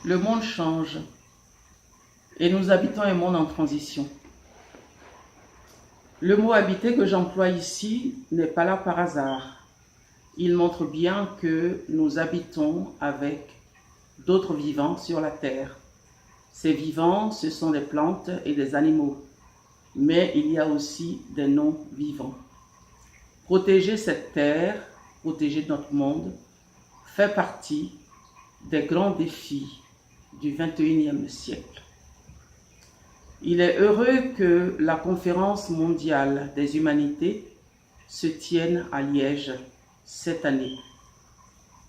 Le monde change et nous habitons un monde en transition. Le mot habiter que j'emploie ici n'est pas là par hasard. Il montre bien que nous habitons avec d'autres vivants sur la terre. Ces vivants, ce sont des plantes et des animaux, mais il y a aussi des non-vivants. Protéger cette terre, protéger notre monde, fait partie des grands défis du XXIe siècle. Il est heureux que la conférence mondiale des humanités se tienne à Liège cette année.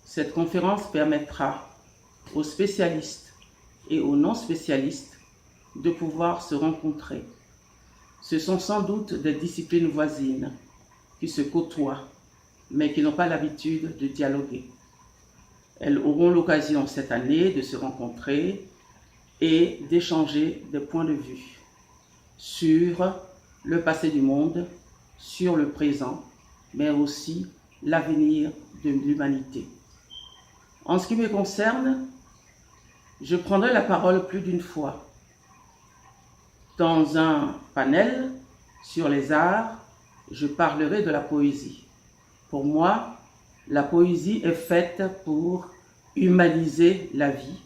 Cette conférence permettra aux spécialistes et aux non-spécialistes de pouvoir se rencontrer. Ce sont sans doute des disciplines voisines qui se côtoient, mais qui n'ont pas l'habitude de dialoguer. Elles auront l'occasion cette année de se rencontrer et d'échanger des points de vue sur le passé du monde, sur le présent, mais aussi l'avenir de l'humanité. En ce qui me concerne, je prendrai la parole plus d'une fois dans un panel sur les arts. Je parlerai de la poésie. Pour moi, la poésie est faite pour humaniser la vie,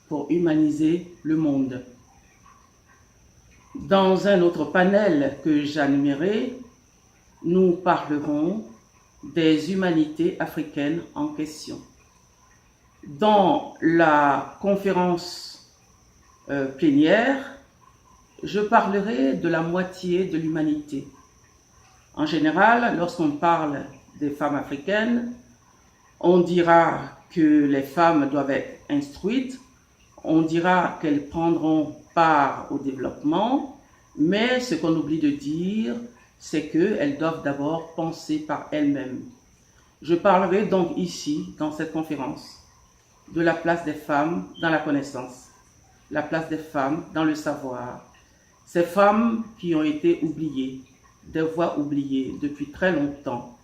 pour humaniser le monde. Dans un autre panel que j'animerai, nous parlerons des humanités africaines en question. Dans la conférence plénière, je parlerai de la moitié de l'humanité. En général, lorsqu'on parle des femmes africaines, on dira que les femmes doivent être instruites, on dira qu'elles prendront part au développement, mais ce qu'on oublie de dire, c'est qu'elles doivent d'abord penser par elles-mêmes. Je parlerai donc ici, dans cette conférence, de la place des femmes dans la connaissance, la place des femmes dans le savoir. Ces femmes qui ont été oubliées, des voix oubliées depuis très longtemps,